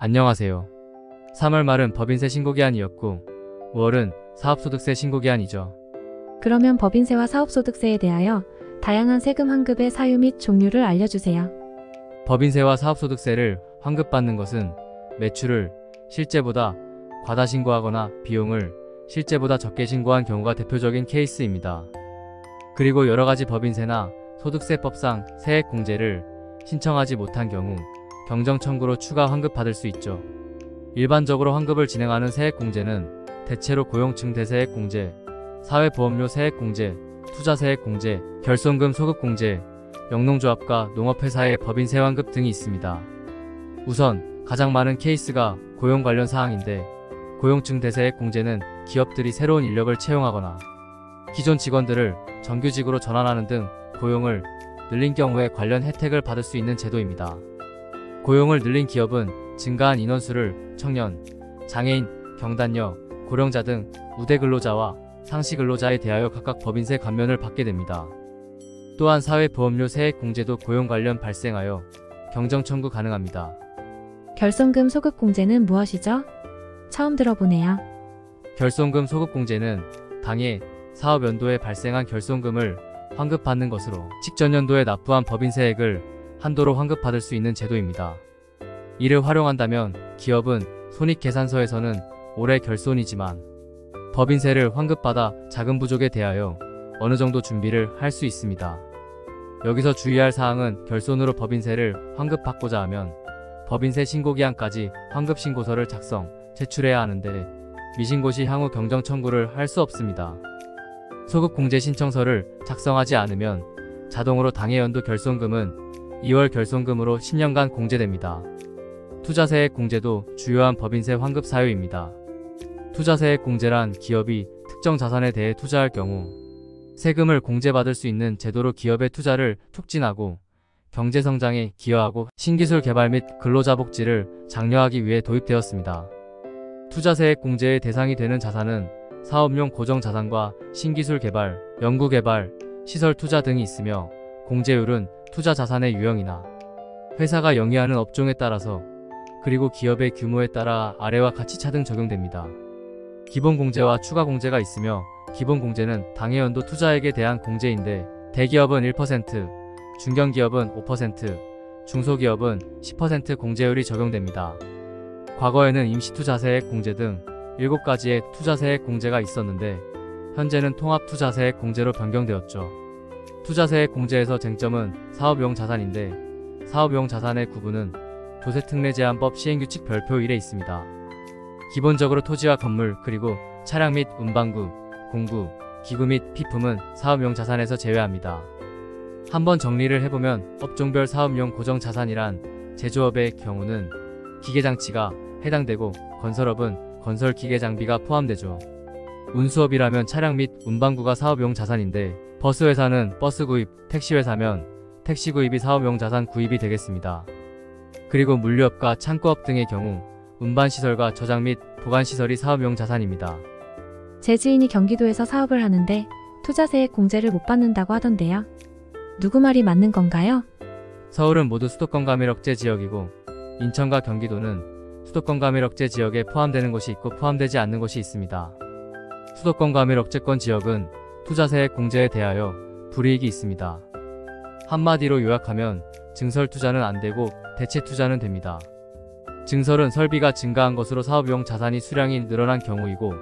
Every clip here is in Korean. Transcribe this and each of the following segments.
안녕하세요. 3월 말은 법인세 신고기한이었고 5월은 사업소득세 신고기한이죠. 그러면 법인세와 사업소득세에 대하여 다양한 세금 환급의 사유 및 종류를 알려주세요. 법인세와 사업소득세를 환급받는 것은 매출을 실제보다 과다 신고하거나 비용을 실제보다 적게 신고한 경우가 대표적인 케이스입니다. 그리고 여러가지 법인세나 소득세법상 세액공제를 신청하지 못한 경우 경정 청구로 추가 환급받을 수 있죠. 일반적으로 환급을 진행하는 세액공제는 대체로 고용층 대세액공제, 사회보험료 세액공제, 투자세액공제, 결손금 소급공제, 영농조합과 농업회사의 법인세 환급 등이 있습니다. 우선 가장 많은 케이스가 고용 관련 사항인데 고용층 대세액공제는 기업들이 새로운 인력을 채용하거나 기존 직원들을 정규직으로 전환하는 등 고용을 늘린 경우에 관련 혜택을 받을 수 있는 제도입니다. 고용을 늘린 기업은 증가한 인원수를 청년, 장애인, 경단녀, 고령자 등 우대 근로자와 상시 근로자에 대하여 각각 법인세 감면을 받게 됩니다. 또한 사회보험료 세액공제도 고용 관련 발생하여 경정 청구 가능합니다. 결손금 소급공제는 무엇이죠? 처음 들어보네요. 결손금 소급공제는 당해 사업연도에 발생한 결손금을 환급받는 것으로 직전연도에 납부한 법인세액을 한도로 환급받을 수 있는 제도입니다. 이를 활용한다면 기업은 손익계산서에서는 올해 결손이지만 법인세를 환급받아 자금 부족에 대하여 어느 정도 준비를 할 수 있습니다. 여기서 주의할 사항은 결손으로 법인세를 환급받고자 하면 법인세 신고기한까지 환급신고서를 작성, 제출해야 하는데 미신고 시 향후 경정 청구를 할 수 없습니다. 소급공제 신청서를 작성하지 않으면 자동으로 당해연도 결손금은 2월 결손금으로 10년간 공제됩니다. 투자세액 공제도 주요한 법인세 환급 사유입니다. 투자세액 공제란 기업이 특정 자산에 대해 투자할 경우 세금을 공제받을 수 있는 제도로 기업의 투자를 촉진하고 경제성장에 기여하고 신기술 개발 및 근로자 복지를 장려하기 위해 도입되었습니다. 투자세액 공제의 대상이 되는 자산은 사업용 고정자산과 신기술 개발, 연구개발, 시설 투자 등이 있으며 공제율은 투자 자산의 유형이나 회사가 영위하는 업종에 따라서 그리고 기업의 규모에 따라 아래와 같이 차등 적용됩니다. 기본공제와 추가공제가 있으며 기본공제는 당해연도 투자액에 대한 공제인데 대기업은 1%, 중견기업은 5%, 중소기업은 10% 공제율이 적용됩니다. 과거에는 임시투자세액 공제 등 7가지의 투자세액 공제가 있었는데 현재는 통합투자세액 공제로 변경되었죠. 투자세액 공제에서 쟁점은 사업용 자산인데 사업용 자산의 구분은 조세특례제한법 시행규칙 별표 1에 있습니다. 기본적으로 토지와 건물 그리고 차량 및 운반구, 공구, 기구 및 피품은 사업용 자산에서 제외합니다. 한번 정리를 해보면 업종별 사업용 고정자산이란 제조업의 경우는 기계장치가 해당되고 건설업은 건설기계장비가 포함되죠. 운수업이라면 차량 및 운반구가 사업용 자산인데 버스회사는 버스 구입, 택시회사면 택시 구입이 사업용 자산 구입이 되겠습니다. 그리고 물류업과 창고업 등의 경우 운반시설과 저장 및 보관시설이 사업용 자산입니다. 제 지인이 경기도에서 사업을 하는데 투자세액 공제를 못 받는다고 하던데요. 누구 말이 맞는 건가요? 서울은 모두 수도권감일억제 지역이고 인천과 경기도는 수도권감일억제 지역에 포함되는 곳이 있고 포함되지 않는 곳이 있습니다. 수도권감일억제권 지역은 투자세액 공제에 대하여 불이익이 있습니다. 한마디로 요약하면 증설투자는 안되고 대체투자는 됩니다. 증설은 설비가 증가한 것으로 사업용 자산이 수량이 늘어난 경우이고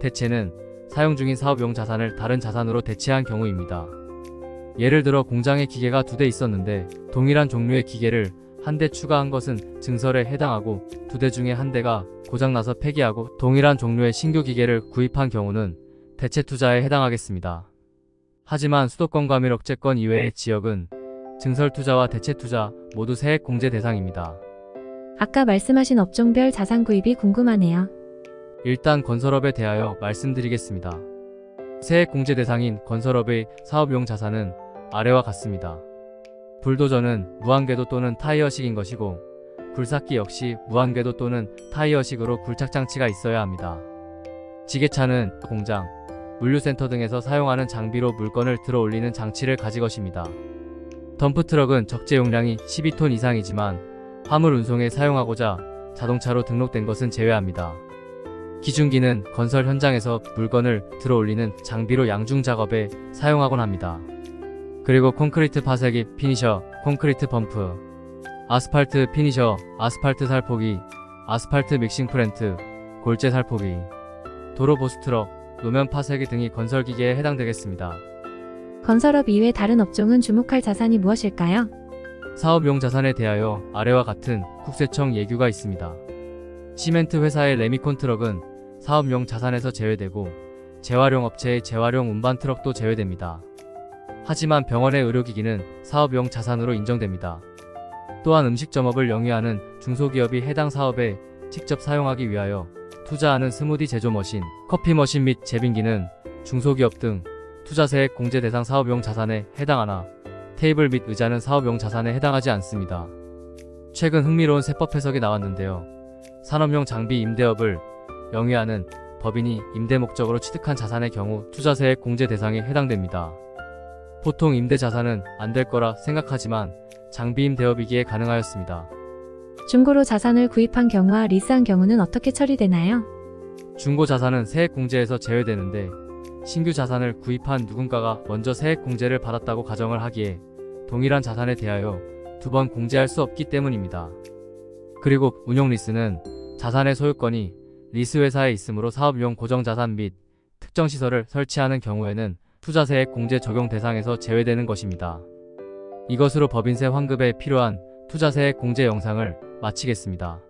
대체는 사용 중인 사업용 자산을 다른 자산으로 대체한 경우입니다. 예를 들어 공장에 기계가 2대 있었는데 동일한 종류의 기계를 1대 추가한 것은 증설에 해당하고 2대 중에 1대가 고장나서 폐기하고 동일한 종류의 신규 기계를 구입한 경우는 대체투자에 해당하겠습니다. 하지만 수도권감일억제권 이외의 지역은 증설투자와 대체투자 모두 세액공제 대상입니다. 아까 말씀하신 업종별 자산 구입이 궁금하네요. 일단 건설업에 대하여 말씀드리겠습니다. 세액공제 대상인 건설업의 사업용 자산은 아래와 같습니다. 불도저는 무한궤도 또는 타이어식인 것이고 굴삭기 역시 무한궤도 또는 타이어식으로 굴착장치가 있어야 합니다. 지게차는 공장, 물류센터 등에서 사용하는 장비로 물건을 들어 올리는 장치를 가진 것입니다. 덤프트럭은 적재 용량이 12톤 이상이지만 화물 운송에 사용하고자 자동차로 등록된 것은 제외합니다. 기준기는 건설 현장에서 물건을 들어 올리는 장비로 양중 작업에 사용하곤 합니다. 그리고 콘크리트 파쇄기, 피니셔, 콘크리트 펌프, 아스팔트 피니셔, 아스팔트 살포기, 아스팔트 믹싱 플랜트, 골재 살포기, 도로 보스트럭, 노면 파쇄기 등이 건설기계에 해당되겠습니다. 건설업 이외 다른 업종은 주목할 자산이 무엇일까요? 사업용 자산에 대하여 아래와 같은 국세청 예규가 있습니다. 시멘트 회사의 레미콘 트럭은 사업용 자산에서 제외되고 재활용 업체의 재활용 운반 트럭도 제외됩니다. 하지만 병원의 의료기기는 사업용 자산으로 인정됩니다. 또한 음식점업을 영위하는 중소기업이 해당 사업에 직접 사용하기 위하여 투자하는 스무디 제조 머신, 커피 머신 및 제빙기는 중소기업 등 투자세액 공제 대상 사업용 자산에 해당하나 테이블 및 의자는 사업용 자산에 해당하지 않습니다. 최근 흥미로운 세법 해석이 나왔는데요. 산업용 장비 임대업을 영위하는 법인이 임대 목적으로 취득한 자산의 경우 투자세액 공제 대상에 해당됩니다. 보통 임대 자산은 안 될 거라 생각하지만 장비 임대업이기에 가능하였습니다. 중고로 자산을 구입한 경우와 리스한 경우는 어떻게 처리되나요? 중고 자산은 세액 공제에서 제외되는데 신규 자산을 구입한 누군가가 먼저 세액 공제를 받았다고 가정을 하기에 동일한 자산에 대하여 두 번 공제할 수 없기 때문입니다. 그리고 운용 리스는 자산의 소유권이 리스 회사에 있으므로 사업용 고정자산 및 특정 시설을 설치하는 경우에는 투자세액 공제 적용 대상에서 제외되는 것입니다. 이것으로 법인세 환급에 필요한 투자세액 공제 영상을 마치겠습니다.